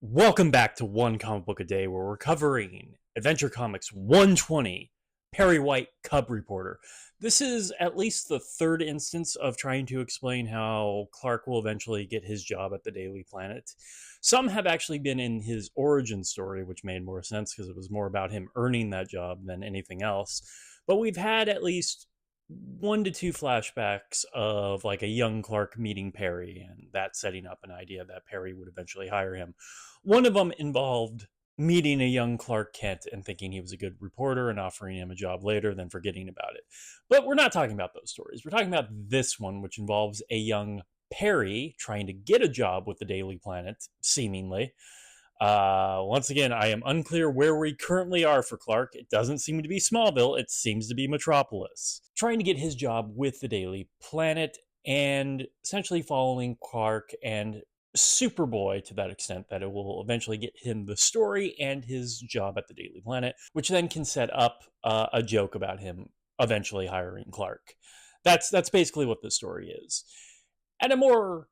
Welcome back to One Comic Book a Day, where we're covering Adventure Comics 120, Perry White, Cub Reporter. This is at least the third instance of trying to explain how Clark will eventually get his job at the Daily Planet. Some have actually been in his origin story, which made more sense because it was more about him earning that job than anything else. But we've had at least one to two flashbacks of like a young Clark meeting Perry and that setting up an idea that Perry would eventually hire him. One of them involved meeting a young Clark Kent and thinking he was a good reporter and offering him a job later, then forgetting about it. But we're not talking about those stories. We're talking about this one, which involves a young Perry trying to get a job with the Daily Planet, seemingly. Once again, I am unclear where we currently are for Clark. It doesn't seem to be Smallville. It seems to be Metropolis. Trying to get his job with the Daily Planet and essentially following Clark and Superboy to that extent that it will eventually get him the story and his job at the Daily Planet, which then can set up a joke about him eventually hiring Clark. That's basically what this story is. At a more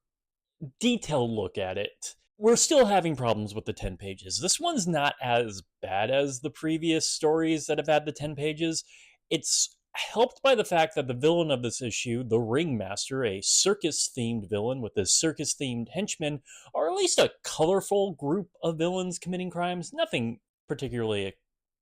detailed look at it, we're still having problems with the 10 pages. This one's not as bad as the previous stories that have had the 10 pages. It's helped by the fact that the villain of this issue, the Ringmaster, a circus-themed villain with his circus-themed henchmen, are at least a colorful group of villains committing crimes. Nothing particularly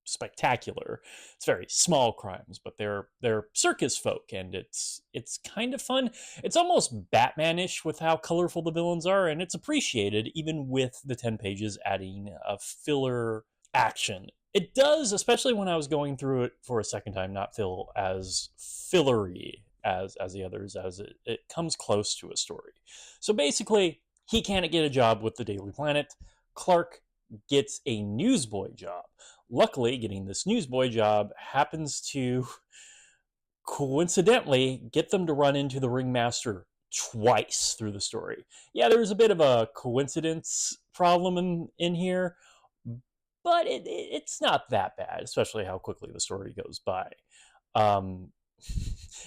spectacular. It's very small crimes, but they're circus folk, and it's kind of fun. It's almost Batman-ish with how colorful the villains are, and it's appreciated even with the 10 pages adding a filler action. It does, especially when I was going through it for a second time, not feel as fillery as the others, as it comes close to a story. So basically, he can't get a job with the Daily Planet. Clark gets a newsboy job. Luckily, getting this newsboy job happens to coincidentally get them to run into the Ringmaster twice through the story. Yeah, there's a bit of a coincidence problem in here, but it's not that bad, especially how quickly the story goes by.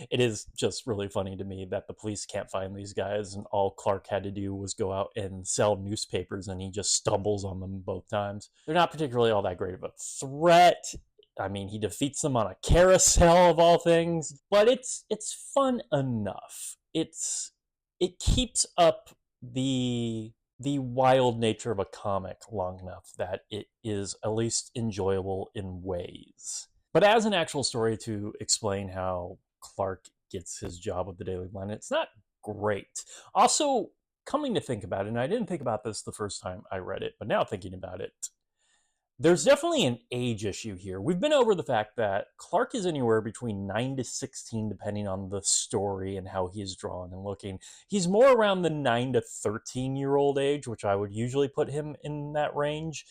It is just really funny to me that the police can't find these guys, and all Clark had to do was go out and sell newspapers, and he just stumbles on them both times. They're not particularly all that great of a threat. I mean, he defeats them on a carousel of all things, but it's fun enough. It keeps up the wild nature of a comic long enough that it is at least enjoyable in ways. But as an actual story to explain how Clark gets his job with the Daily Planet, it's not great. Also, coming to think about it, and I didn't think about this the first time I read it, but now thinking about it, there's definitely an age issue here. We've been over the fact that Clark is anywhere between 9 to 16, depending on the story and how he is drawn and looking. He's more around the 9 to 13-year-old age, which I would usually put him in that range,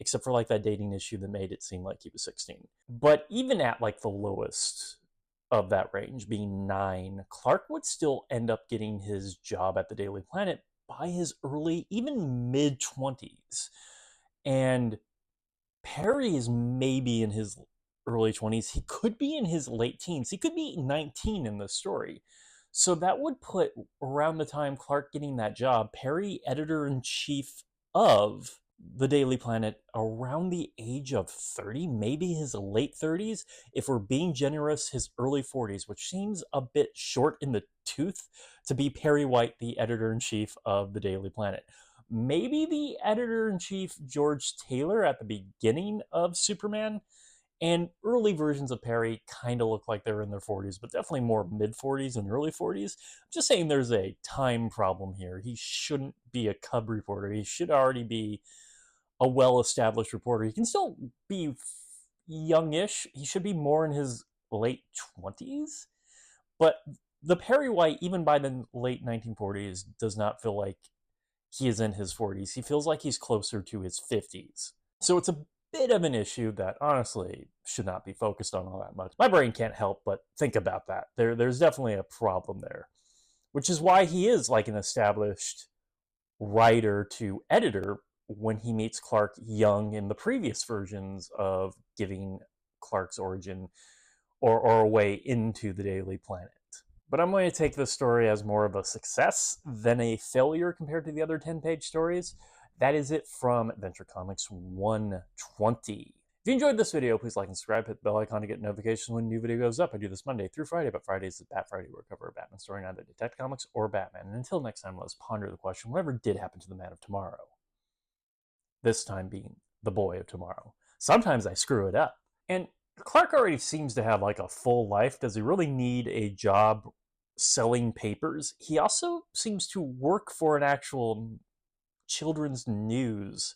except for like that dating issue that made it seem like he was 16. But even at like the lowest of that range, being 9, Clark would still end up getting his job at the Daily Planet by his early, even mid-20s. And Perry is maybe in his early 20s. He could be in his late teens. He could be 19 in the story. So that would put around the time Clark getting that job, Perry, editor-in-chief of the Daily Planet, around the age of 30, maybe his late 30s. If we're being generous, his early 40s, which seems a bit short in the tooth to be Perry White, the editor-in-chief of the Daily Planet. Maybe the editor-in-chief George Taylor at the beginning of Superman, and early versions of Perry kind of look like they're in their 40s, but definitely more mid-40s and early 40s. I'm just saying there's a time problem here. He shouldn't be a Cub reporter. He should already be a well-established reporter. He can still be youngish. He should be more in his late 20s. But the Perry White, even by the late 1940s, does not feel like he is in his 40s. He feels like he's closer to his 50s. So it's a bit of an issue that honestly should not be focused on all that much. My brain can't help but think about that. There's definitely a problem there, which is why he is like an established writer to editor when he meets Clark young in the previous versions of giving Clark's origin or a way into the Daily Planet. But I'm going to take this story as more of a success than a failure compared to the other 10-page stories. that is it from Adventure Comics 120. If you enjoyed this video, please like and subscribe, hit the bell icon to get notifications when a new video goes up. I do this Monday through Friday, but Fridays is Bat Friday, where I cover a Batman story in either Detective Comics or Batman. And until next time, let's ponder the question, whatever did happen to the Man of Tomorrow? This time being the Boy of Tomorrow. Sometimes I screw it up. And Clark already seems to have like a full life. Does he really need a job selling papers? He also seems to work for an actual children's news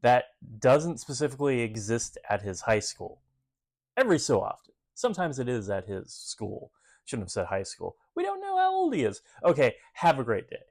that doesn't specifically exist at his high school. Every so often. Sometimes it is at his school. Shouldn't have said high school. We don't know how old he is. Okay, have a great day.